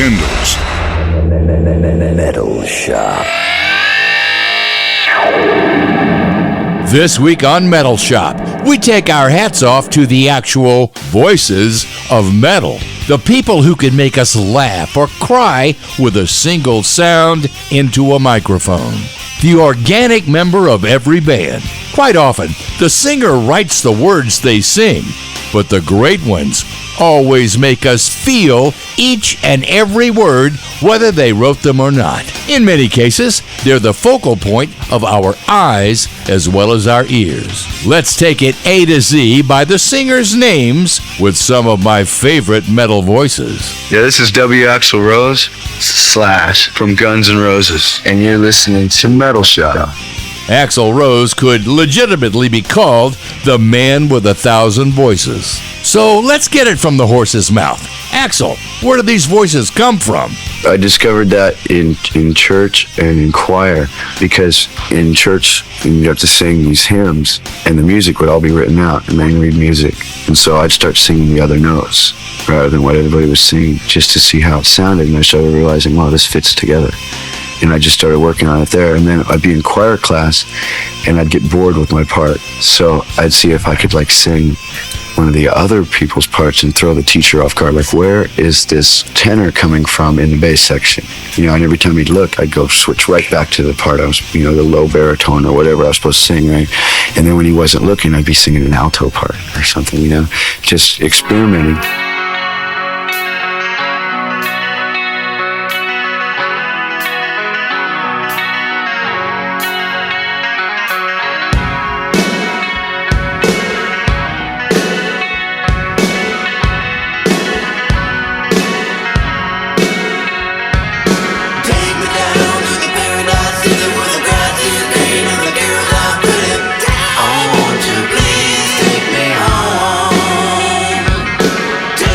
Kendall's Metal Shop. This week on Metal Shop, we take our hats off to the actual voices of metal. The people who can make us laugh or cry with a single sound into a microphone. The organic member of every band. Quite often, the singer writes the words they sing, but the great ones always make us feel each and every word, whether they wrote them or not. In many cases, they're the focal point of our eyes as well as our ears. Let's take it A to Z by the singers' names with some of my favorite metal voices. Yeah, this is Axl Rose / from Guns N' Roses, and you're listening to Metal Shop. Axl Rose could legitimately be called the man with 1,000 voices. So let's get it from the horse's mouth. Axl, where do these voices come from? I discovered that in church and in choir, because in church you have to sing these hymns and the music would all be written out and then read music. And so I'd start singing the other notes rather than what everybody was singing, just to see how it sounded. And I started realizing, wow, this fits together. And I just started working on it there. And then I'd be in choir class and I'd get bored with my part. So I'd see if I could sing one of the other people's parts and throw the teacher off guard. Where is this tenor coming from in the bass section? And every time he'd look, I'd go switch right back to the part I was, the low baritone or whatever I was supposed to sing, right? And then when he wasn't looking, I'd be singing an alto part or something, just experimenting. Take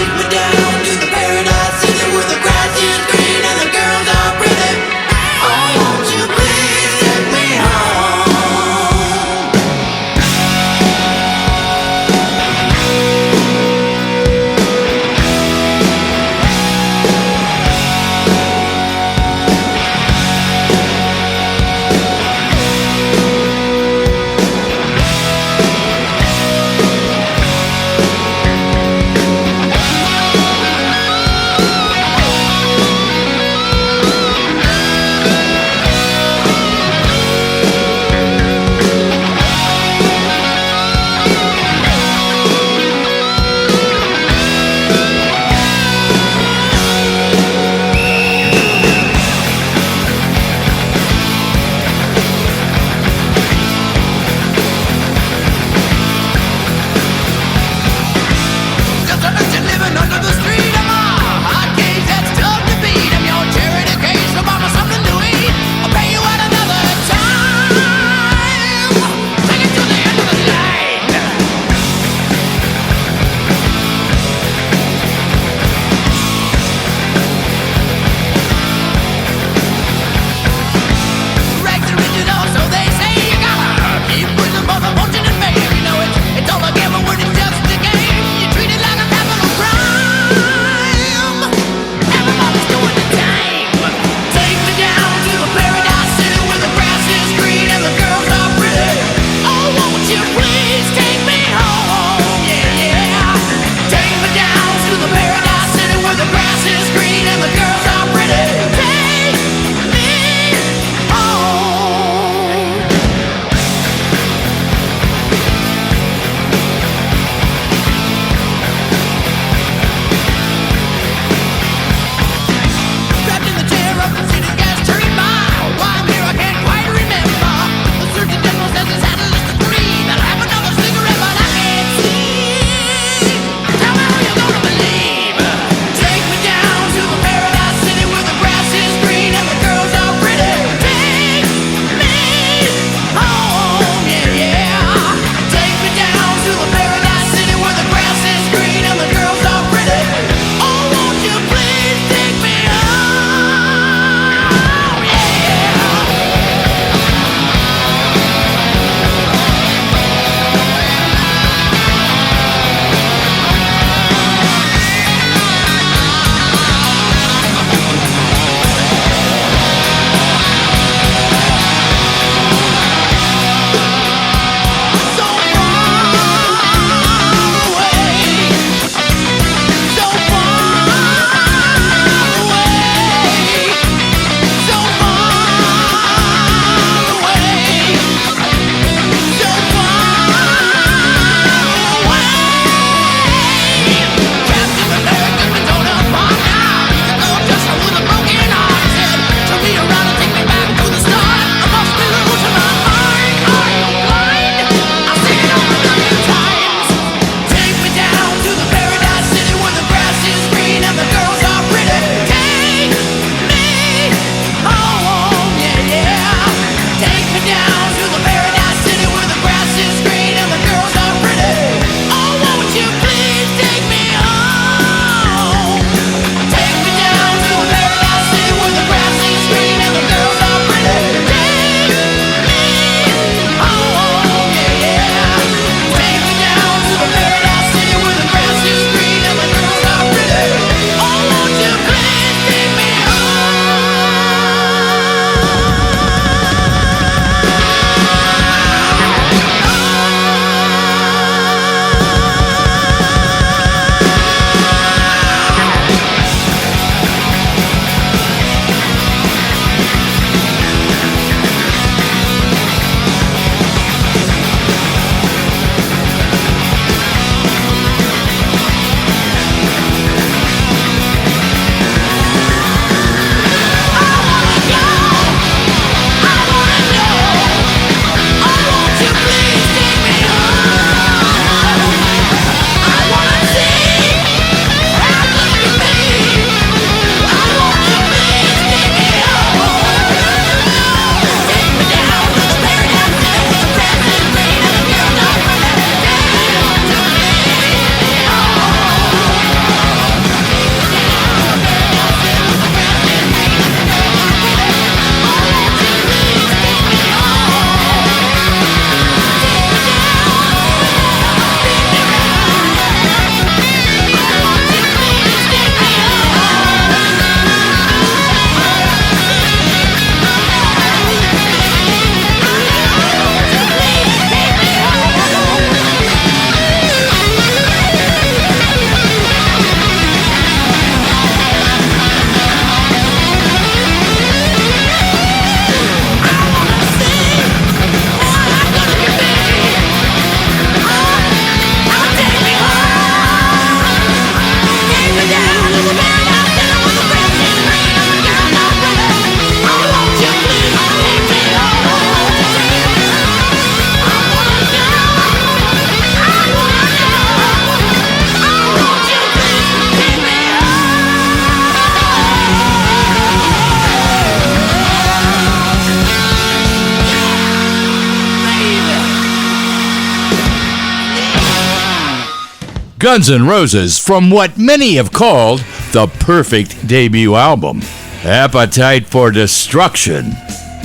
Guns N' Roses from what many have called the perfect debut album, Appetite for Destruction.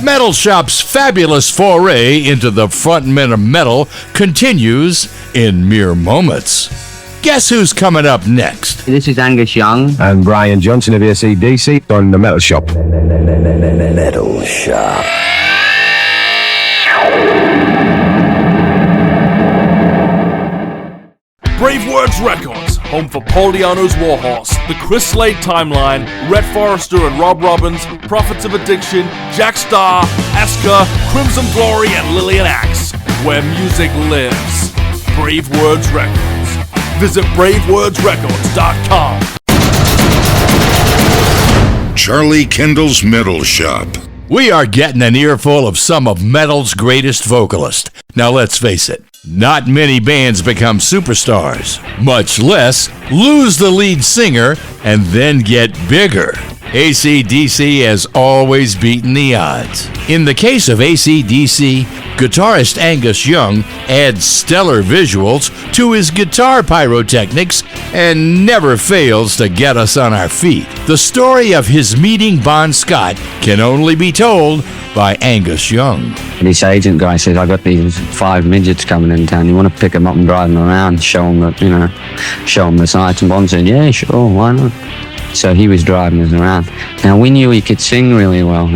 Metal Shop's fabulous foray into the frontmen of metal continues in mere moments. Guess who's coming up next? This is Angus Young and Brian Johnson of AC/DC on the Metal Shop. Metal Shop. Bravewords Records, home for Poliano's Warhorse, The Chris Slade Timeline, Red Forrester and Rob Robbins, Prophets of Addiction, Jack Starr, Aska, Crimson Glory, and Lillian Axe, where music lives. Bravewords Records. Visit bravewordsrecords.com. Charlie Kendall's Metal Shop. We are getting an earful of some of metal's greatest vocalists. Now let's face it, not many bands become superstars, much less lose the lead singer and then get bigger. AC/DC has always beaten the odds. In the case of AC/DC, guitarist Angus Young adds stellar visuals to his guitar pyrotechnics and never fails to get us on our feet. The story of his meeting Bon Scott can only be told by Angus Young. This agent guy says, I got these 5 midgets coming in town. You want to pick them up and drive them around, show them the sights? And Bon said, yeah, sure, why not? So he was driving us around. Now, we knew he could sing really well,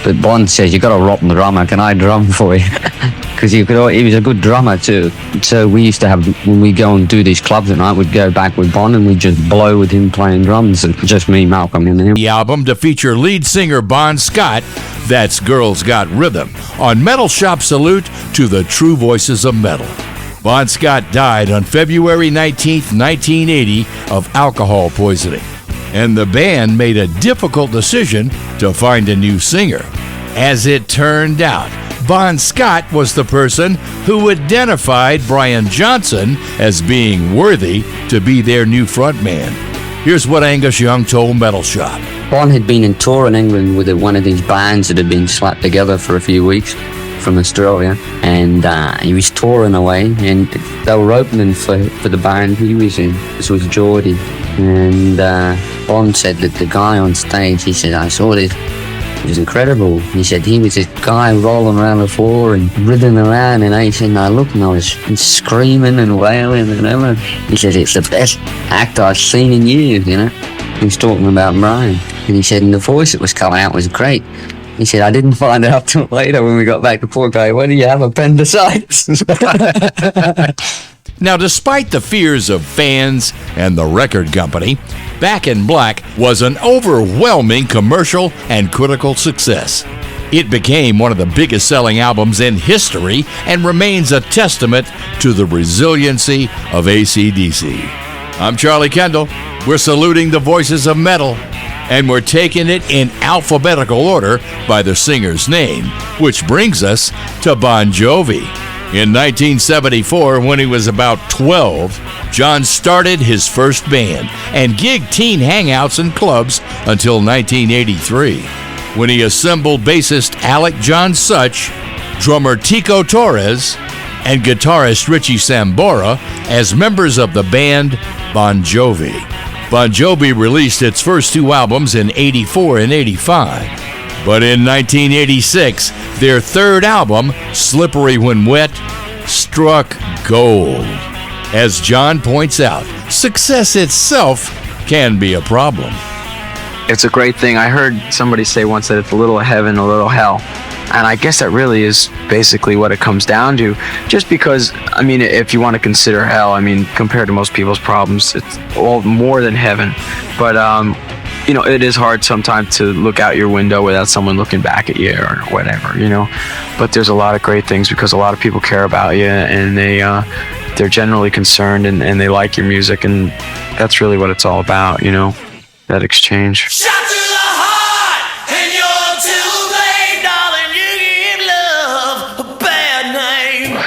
but Bon says, you got a rotten drummer, can I drum for you? Because he was a good drummer too. So we used to have, when we go and do these clubs at night, we'd go back with Bon and we'd just blow with him playing drums. Just me, Malcolm, and him. The album to feature lead singer Bon Scott, that's Girls Got Rhythm, on Metal Shop Salute to the true voices of metal. Bon Scott died on February 19th, 1980 of alcohol poisoning, and the band made a difficult decision to find a new singer. As it turned out, Bon Scott was the person who identified Brian Johnson as being worthy to be their new frontman. Here's what Angus Young told Metal Shop. Bon had been in tour in England with one of these bands that had been slapped together for a few weeks from Australia, and he was touring away, and they were opening for the band he was in. This was Geordie, and Bon said that the guy on stage, he said, I saw this, it was incredible. He said he was this guy rolling around the floor and writhing around, and he said, I looked and I was screaming and wailing and everything. He said, it's the best act I've seen in years, He was talking about Brian, and he said, and the voice that was coming out was great. He said, I didn't find out till later when we got back to Port Guy. When do you have appendicitis? Now, despite the fears of fans and the record company, Back in Black was an overwhelming commercial and critical success. It became one of the biggest selling albums in history and remains a testament to the resiliency of AC/DC. I'm Charlie Kendall. We're saluting the voices of metal, and we're taking it in alphabetical order by the singer's name, which brings us to Bon Jovi. In 1974, when he was about 12, John started his first band and gigged teen hangouts and clubs until 1983, when he assembled bassist Alec John Such, drummer Tico Torres, and guitarist Richie Sambora as members of the band Bon Jovi. Bon Jovi released its first 2 albums in 84 and 85. But in 1986, their third album, Slippery When Wet, struck gold. As John points out, success itself can be a problem. It's a great thing. I heard somebody say once that it's a little heaven, a little hell. And I guess that really is basically what it comes down to. Just because, if you want to consider hell, compared to most people's problems, it's all more than heaven. But, it is hard sometimes to look out your window without someone looking back at you or whatever, But there's a lot of great things because a lot of people care about you, and they're generally concerned, and they like your music, and that's really what it's all about, that exchange. Shot to the heart, and you're too late, darling. You give love a bad name.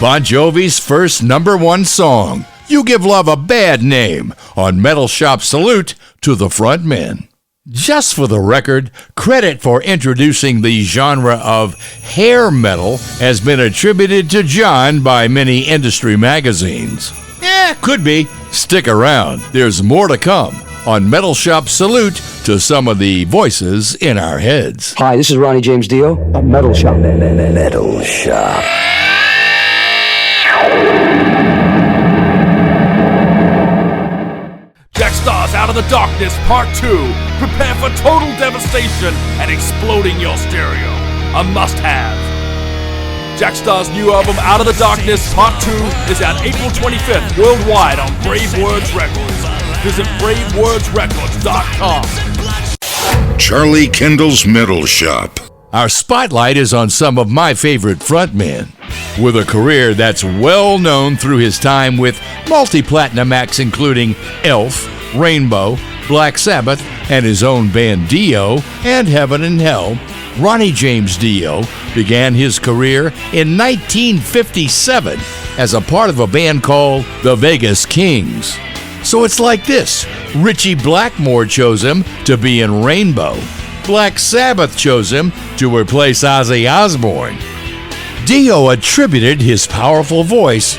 Bon Jovi's first #1 song, You Give Love a Bad Name, on Metal Shop Salute to the Front Men. Just for the record, credit for introducing the genre of hair metal has been attributed to John by many industry magazines. Could be. Stick around. There's more to come on Metal Shop Salute to some of the voices in our heads. Hi, this is Ronnie James Dio of Metal Shop. Metal Shop. Jack Star's Out of the Darkness Part 2. Prepare for total devastation and exploding your stereo. A must-have. Jack Star's new album Out of the Darkness Part 2 is out April 25th worldwide on Bravewords Records. Visit bravewordsrecords.com. Charlie Kendall's Metal Shop. Our spotlight is on some of my favorite frontmen, with a career that's well known through his time with multi-platinum acts including Elf, Rainbow, Black Sabbath, and his own band Dio, and Heaven and Hell. Ronnie James Dio began his career in 1957 as a part of a band called the Vegas Kings. So it's like this. Richie Blackmore chose him to be in Rainbow. Black Sabbath chose him to replace Ozzy Osbourne. Dio attributed his powerful voice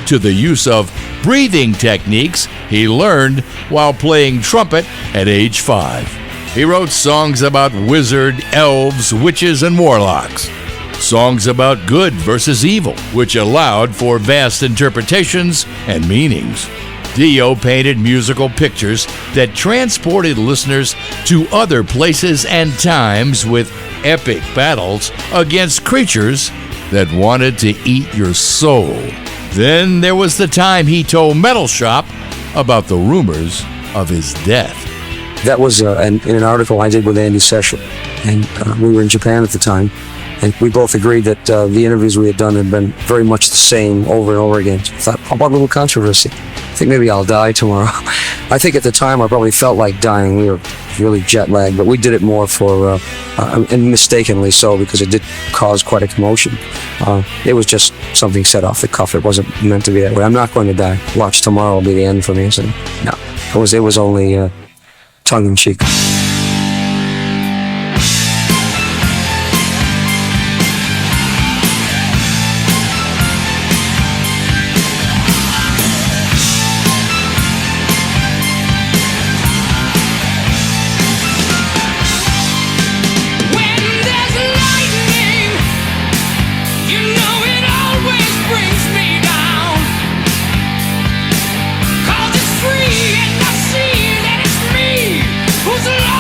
to the use of breathing techniques he learned while playing trumpet at age 5. He wrote songs about wizard, elves, witches, and warlocks. Songs about good versus evil, which allowed for vast interpretations and meanings. Dio painted musical pictures that transported listeners to other places and times with epic battles against creatures that wanted to eat your soul. Then there was the time he told Metal Shop about the rumors of his death. That was in an article I did with Andy Session, and we were in Japan at the time, and we both agreed that the interviews we had done had been very much the same over and over again. So I thought, how about a little controversy? I think maybe I'll die tomorrow. I think at the time I probably felt like dying. We were really jet lagged, but we did it more for, and mistakenly so, because it did cause quite a commotion. It was just something said off the cuff. It wasn't meant to be that way. I'm not going to die. Watch, tomorrow will be the end for me. So, no, it was only tongue-in-cheek. Who's alive?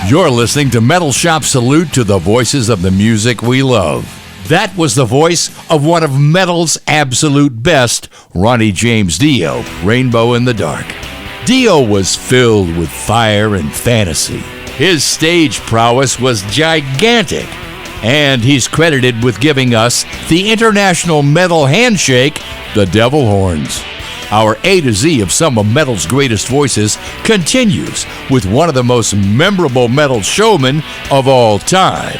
You're listening to Metal Shop Salute to the voices of the music we love. That was the voice of one of metal's absolute best, Ronnie James Dio, Rainbow in the Dark. Dio was filled with fire and fantasy. His stage prowess was gigantic, and he's credited with giving us the international metal handshake, the Devil Horns. Our A to Z of some of metal's greatest voices continues with one of the most memorable metal showmen of all time.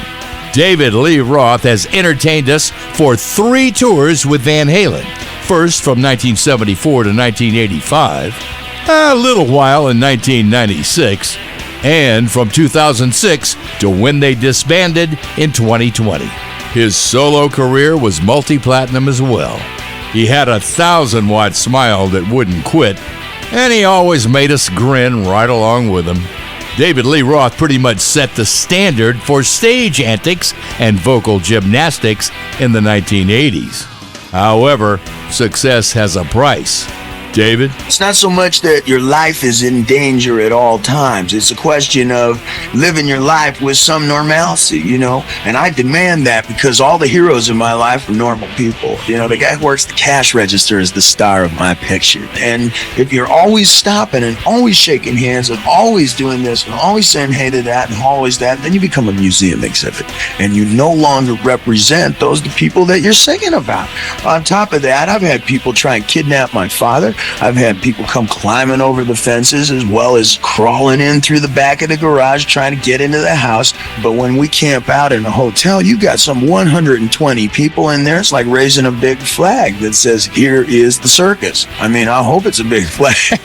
David Lee Roth has entertained us for 3 tours with Van Halen, first from 1974 to 1985, a little while in 1996, and from 2006 to when they disbanded in 2020. His solo career was multi-platinum as well. He had a 1,000-watt smile that wouldn't quit, and he always made us grin right along with him. David Lee Roth pretty much set the standard for stage antics and vocal gymnastics in the 1980s. However, success has a price. David? It's not so much that your life is in danger at all times. It's a question of living your life with some normalcy, you know? And I demand that because all the heroes in my life are normal people. You know, the guy who works the cash register is the star of my picture. And if you're always stopping and always shaking hands and always doing this and always saying hey to that and always that, then you become a museum exhibit. And you no longer represent those the people that you're singing about. On top of that, I've had people try and kidnap my father. I've had people come climbing over the fences as well as crawling in through the back of the garage trying to get into the house. But when we camp out in a hotel, you got some 120 people in there. It's like raising a big flag that says, here is the circus. I mean, I hope it's a big flag.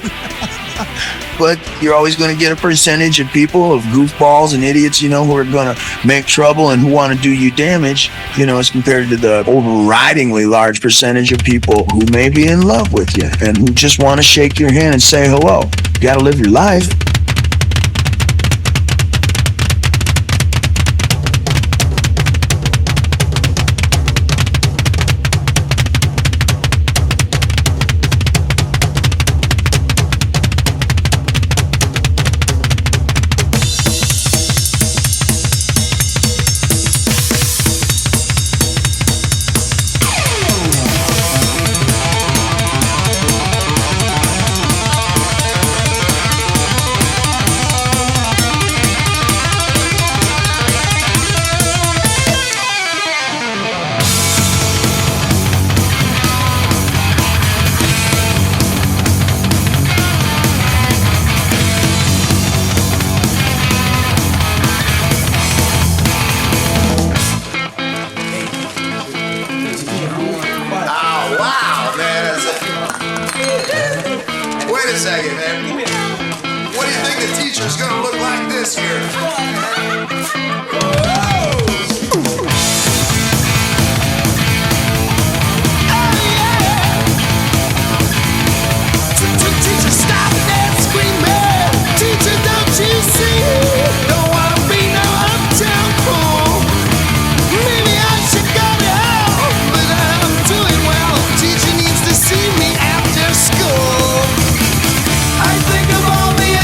But you're always going to get a percentage of people, of goofballs and idiots, you know, who are going to make trouble and who want to do you damage, you know, as compared to the overridingly large percentage of people who may be in love with you and who just want to shake your hand and say hello. You got to live your life.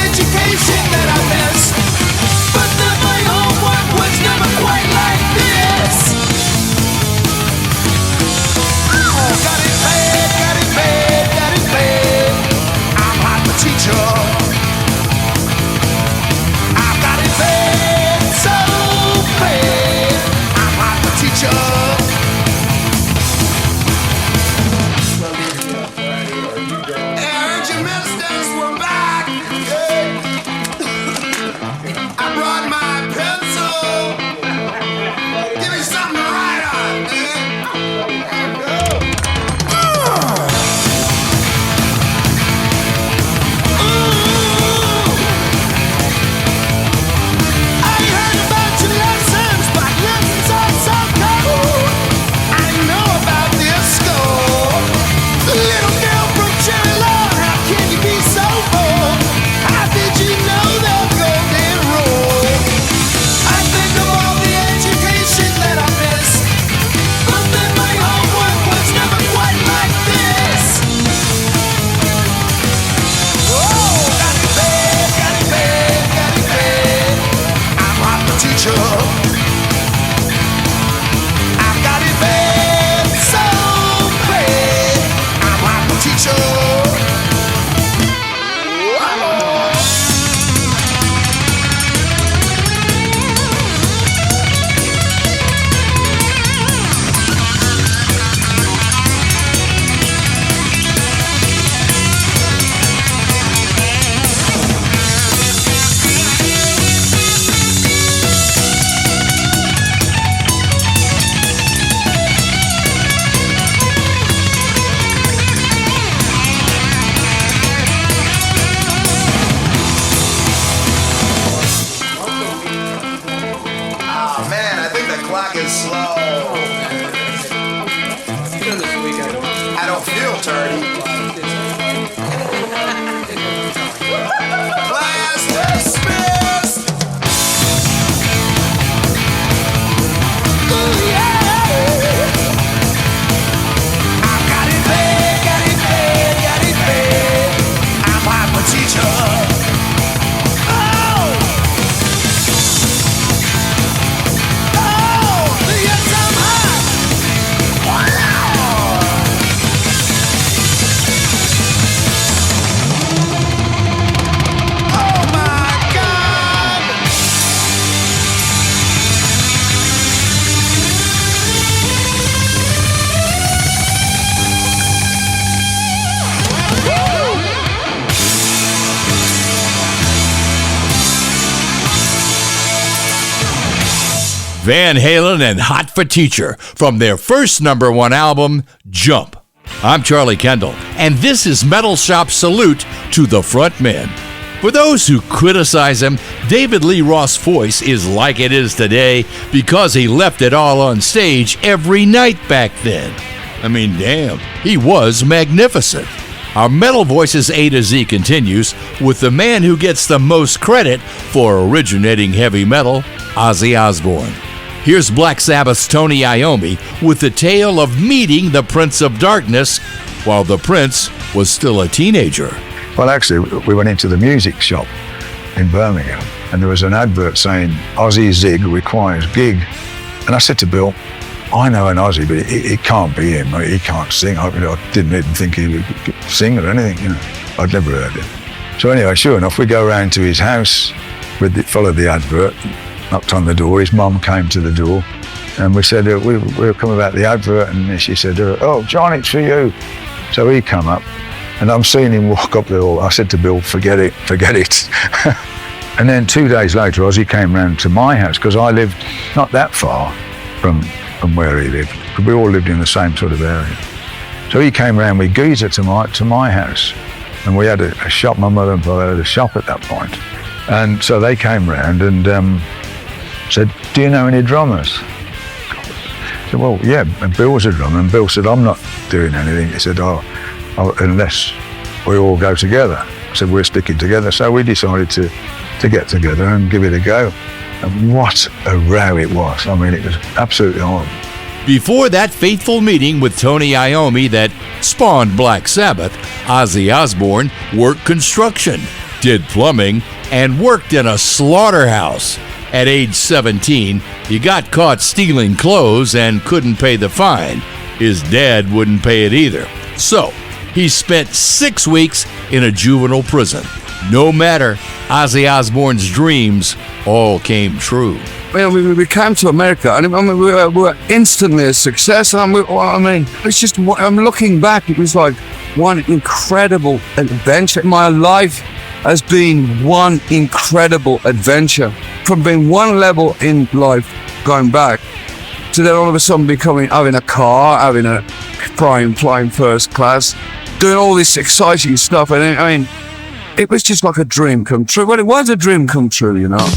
Education that I missed, but then my homework was never is slow. I don't feel dirty. Class dismissed. Ooh, yeah. I got it bad, got it bad, got it bad. I'm hyper teacher. Van Halen and Hot for Teacher from their first #1 album, Jump. I'm Charlie Kendall, and this is Metal Shop's salute to the front men. For those who criticize him, David Lee Roth's voice is like it is today because he left it all on stage every night back then. I mean, damn, he was magnificent. Our Metal Voices A to Z continues with the man who gets the most credit for originating heavy metal, Ozzy Osbourne. Here's Black Sabbath's Tony Iommi with the tale of meeting the Prince of Darkness while the Prince was still a teenager. Well, actually, we went into the music shop in Birmingham and there was an advert saying Ozzy Zig requires gig. And I said to Bill, I know an Ozzy, but it can't be him. He can't sing. I didn't even think he would sing or anything, you know. I'd never heard it. So anyway, sure enough, we go round to his house, followed the advert, knocked on the door. His mum came to the door and we said, we'll come about the advert. And she said, oh, John, it's for you. So he come up and I'm seeing him walk up the hall. I said to Bill, forget it. And then 2 days later, Ozzy came round to my house because I lived not that far from where he lived. We all lived in the same sort of area. So he came round with Geezer to my house. And we had a shop. My mother and father had a shop at that point. And so they came round and said, do you know any drummers? I said, well, yeah, and Bill was a drummer. And Bill said, I'm not doing anything. He said, oh, unless we all go together. I said, we're sticking together. So we decided to get together and give it a go. And what a row it was. I mean, it was absolutely horrible. Before that fateful meeting with Tony Iommi that spawned Black Sabbath, Ozzy Osbourne worked construction, did plumbing, and worked in a slaughterhouse. At age 17, he got caught stealing clothes and couldn't pay the fine. His dad wouldn't pay it either. So, he spent 6 weeks in a juvenile prison. No matter, Ozzy Osbourne's dreams all came true. Well, we came to America, and I mean, we were instantly a success. And it's just, I'm looking back, it was like one incredible adventure. My life has been one incredible adventure. From being one level in life, going back, to then all of a sudden having a car, having a flying first class, doing all this exciting stuff. And I mean, it was just like a dream come true. Well, it was a dream come true, you know.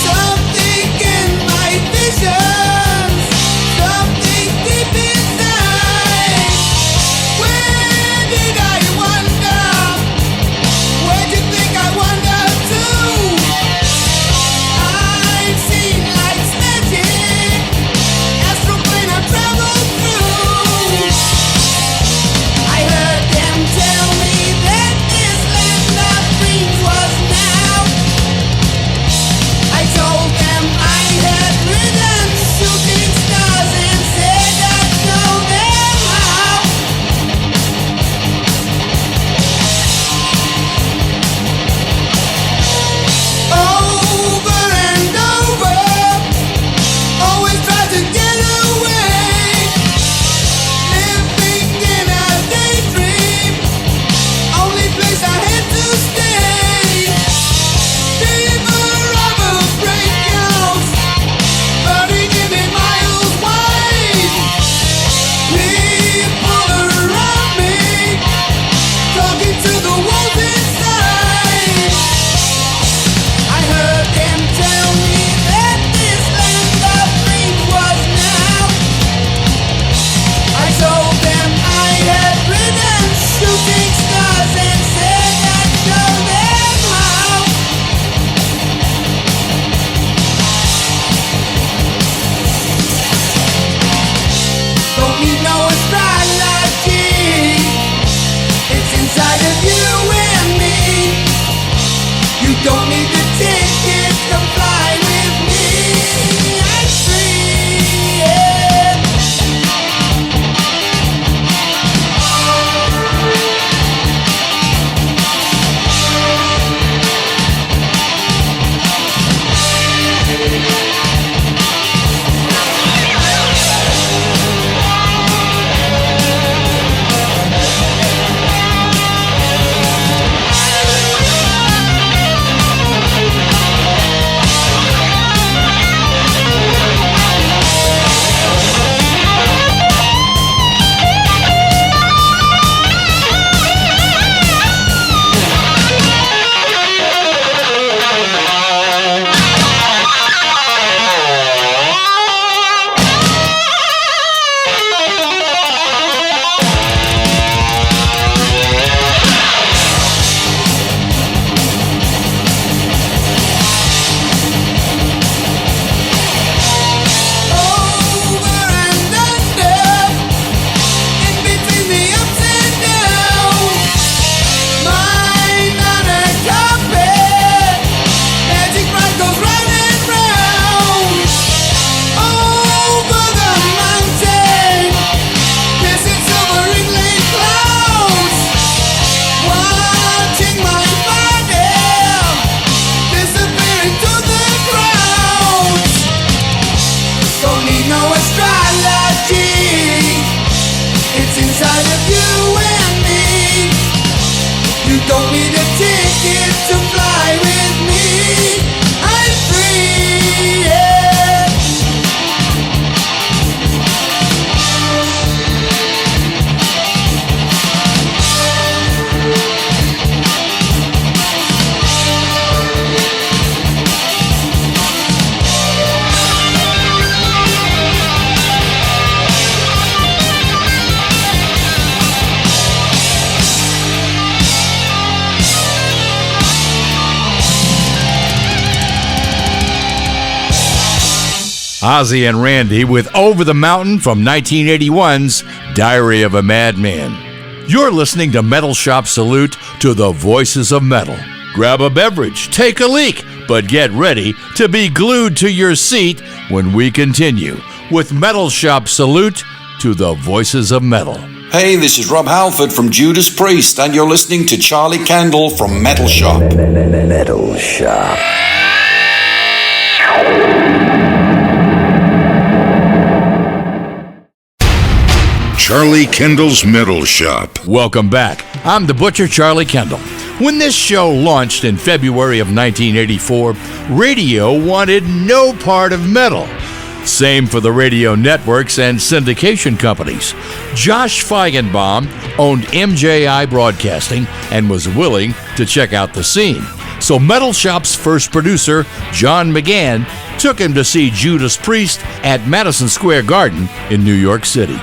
Something in my visions, something deep no astrology. It's inside of you and me. You don't need a ticket to fly with me. I'm free, yeah. Ozzy and Randy with Over the Mountain from 1981's Diary of a Madman. You're listening to Metal Shop Salute to the Voices of Metal. Grab a beverage, take a leak, but get ready to be glued to your seat when we continue with Metal Shop Salute to the Voices of Metal. Hey, this is Rob Halford from Judas Priest, and you're listening to Charlie Kendall from Metal Shop. Metal Shop. Charlie Kendall's Metal Shop. Welcome back. I'm the Butcher, Charlie Kendall. When this show launched in February of 1984, radio wanted no part of metal. Same for the radio networks and syndication companies. Josh Feigenbaum owned MJI Broadcasting and was willing to check out the scene. So Metal Shop's first producer, John McGann, took him to see Judas Priest at Madison Square Garden in New York City.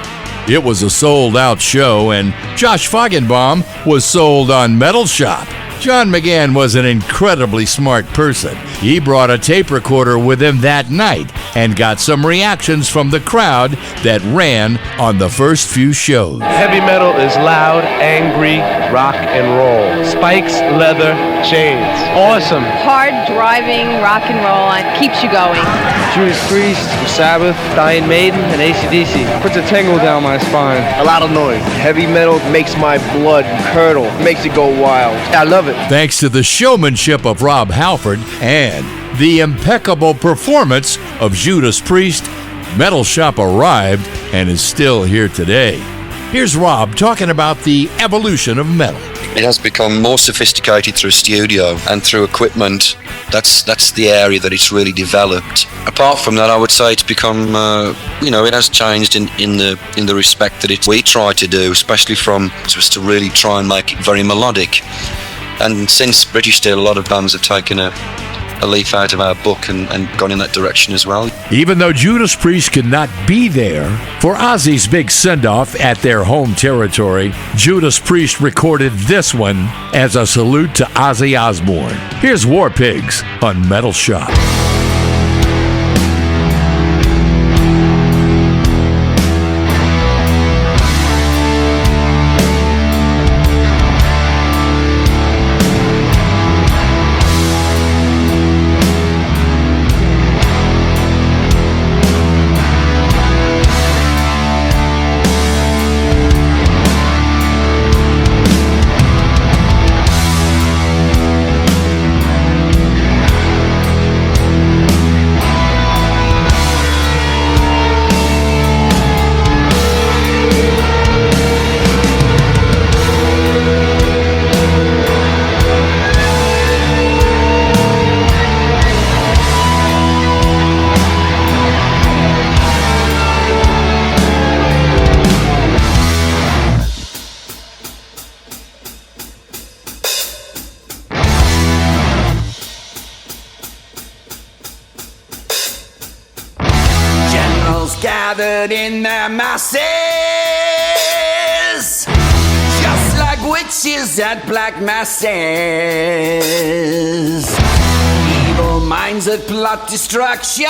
It was a sold-out show, and Josh Feigenbaum was sold on Metal Shop. John McGann was an incredibly smart person. He brought a tape recorder with him that night and got some reactions from the crowd that ran on the first few shows. Heavy metal is loud, angry, rock and roll. Spikes, leather, chains. Awesome. Hard driving rock and roll and keeps you going. Judas Priest, Sabbath, Iron Maiden, and AC/DC. Puts a tingle down my spine. A lot of noise. Heavy metal makes my blood curdle. Makes it go wild. I love it. Thanks to the showmanship of Rob Halford and the impeccable performance of Judas Priest, Metal Shop arrived and is still here today. Here's Rob talking about the evolution of metal. It has become more sophisticated through studio and through equipment. That's the area that it's really developed. Apart from that, I would say it's become, it has changed in the respect that we try to do, especially from just to really try and make it very melodic. And since British Steel, a lot of bands have taken a leaf out of our book and gone in that direction as well. Even though Judas Priest could not be there for Ozzy's big send-off at their home territory, Judas Priest recorded this one as a salute to Ozzy Osbourne. Here's War Pigs on Metal Shop. Gathered in their masses, just like witches at black masses. Evil minds that plot destruction,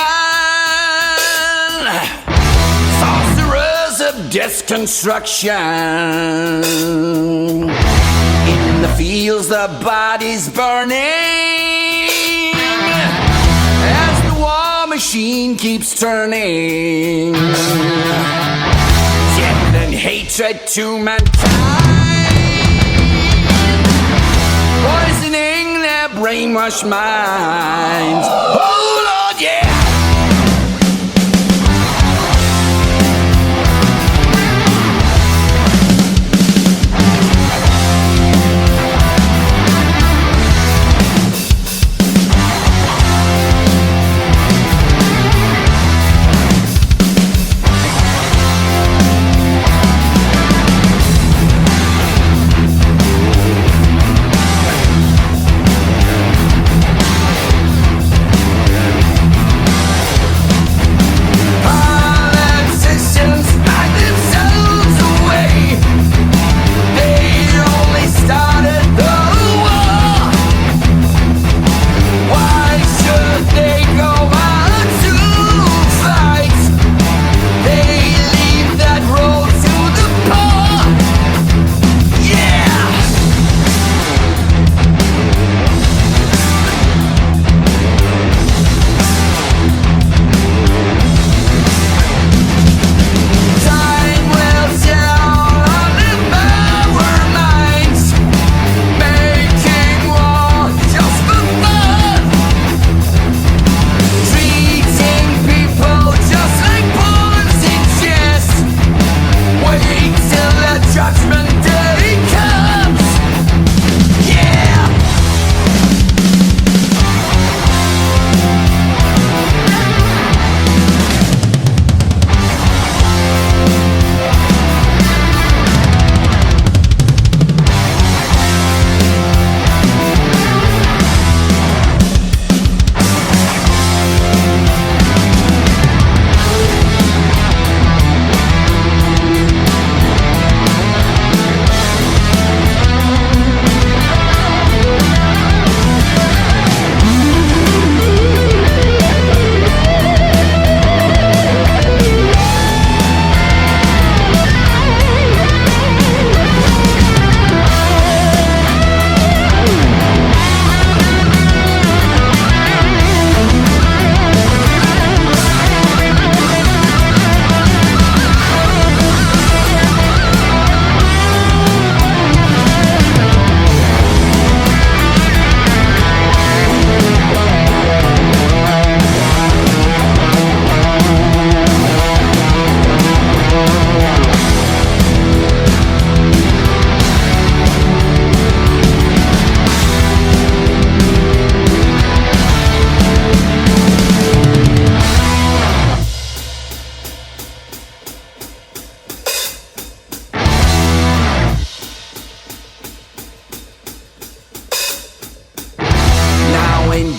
sorcerers of destruction. In the fields, the bodies burning, machine keeps turning. Death and hatred to mankind, poisoning their brainwashed minds. Oh Lord, yeah.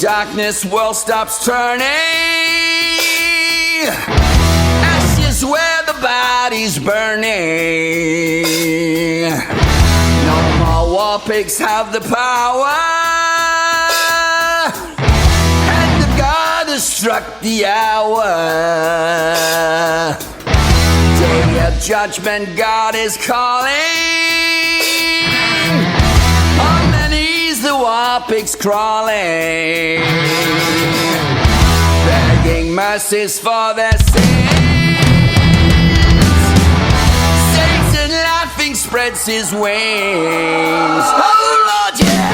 darkness, world stops turning. Ashes where the body's burning. No more war pigs have the power. Hand of God has struck the hour. Day of judgment, God is calling. On their knees, the war pigs crawling, begging mercies for their sins. Satan laughing spreads his wings. Oh Lord, yeah!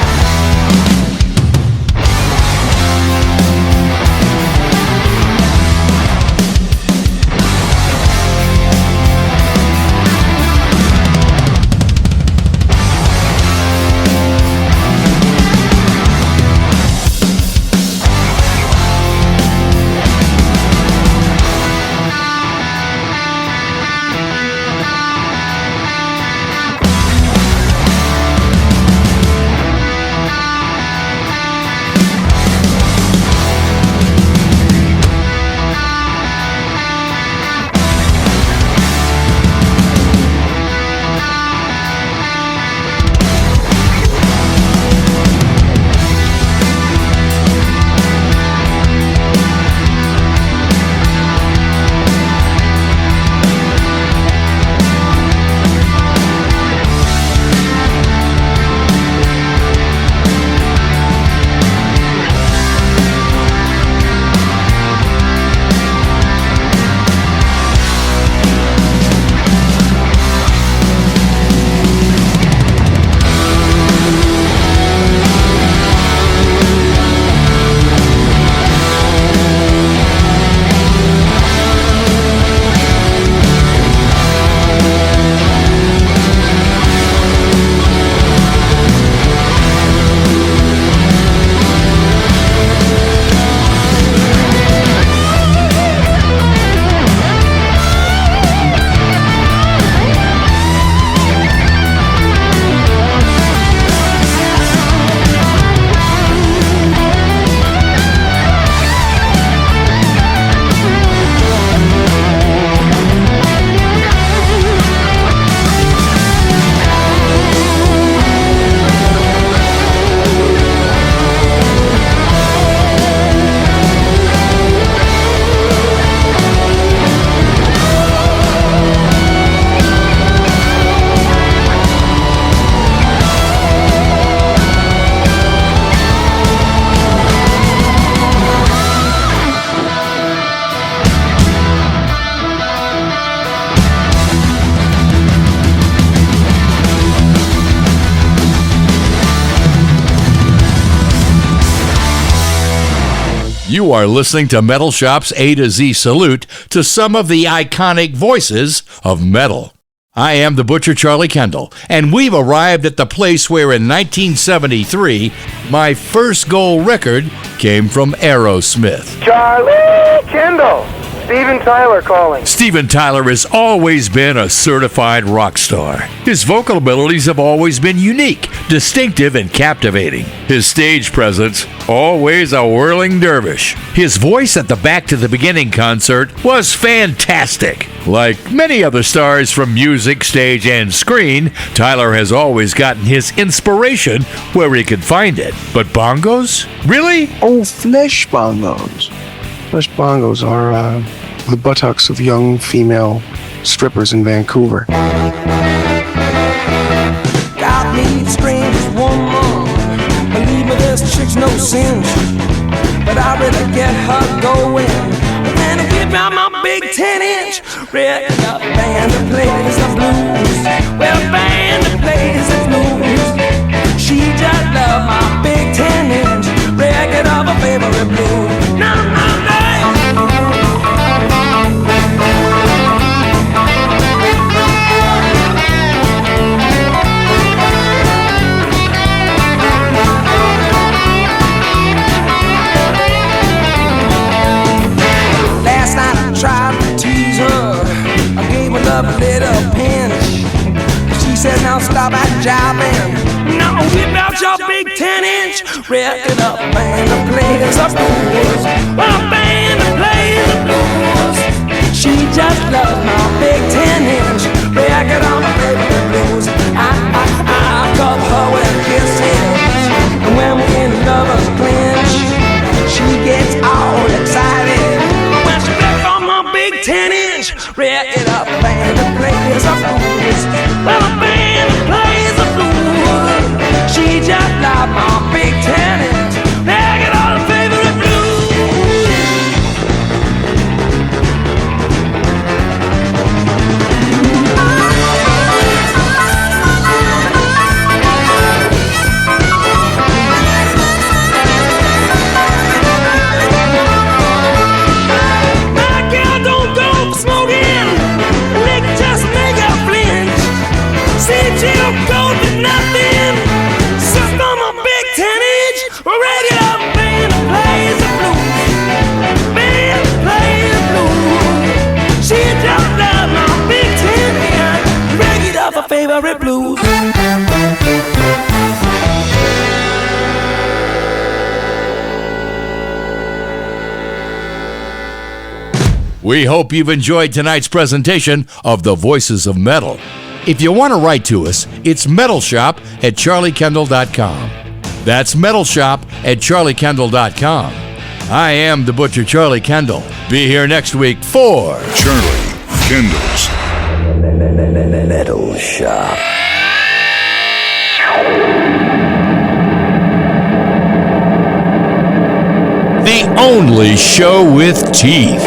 You are listening to Metal Shop's A to Z salute to some of the iconic voices of metal. I am the Butcher Charlie Kendall, and we've arrived at the place where in 1973, my first gold record came from Aerosmith. Charlie Kendall! Steven Tyler calling. Steven Tyler has always been a certified rock star. His vocal abilities have always been unique, distinctive, and captivating. His stage presence, always a whirling dervish. His voice at the Back to the Beginning concert was fantastic. Like many other stars from music, stage, and screen, Tyler has always gotten his inspiration where he could find it. But bongos? Really? Oh, flesh bongos. Flesh bongos are the buttocks of young female strippers in Vancouver. God needs strangers woman. Believe me, this chick's no cinch. But I really get her going. And I give me my big 10-inch. Red band that plays the blues. Well, a band that plays the blues. She just loves my big 10-inch. Record of her favorite blues. No, no, no. Last night I tried to tease her. I gave her a little pinch. She said, now stop that jobbing. No, whip out your big 10-inch record up, band that plays the blues. A band that plays the blues. She just loves my big 10-inch record on my favorite blues. I cover her with kisses, and when we're in lovers clinch, she gets all excited when she flips on my big 10-inch record up, band that plays the blues. Well, a band that plays the blues. She just loves my big 10-inch record on her favorite blues. Favorite blues. We hope you've enjoyed tonight's presentation of the Voices of Metal. If you want to write to us, it's metalshop@charliekendall.com. That's metalshop@charliekendall.com. I am the Butcher Charlie Kendall. Be here next week for Charlie Kendall's Metal Shop. the only show with teeth.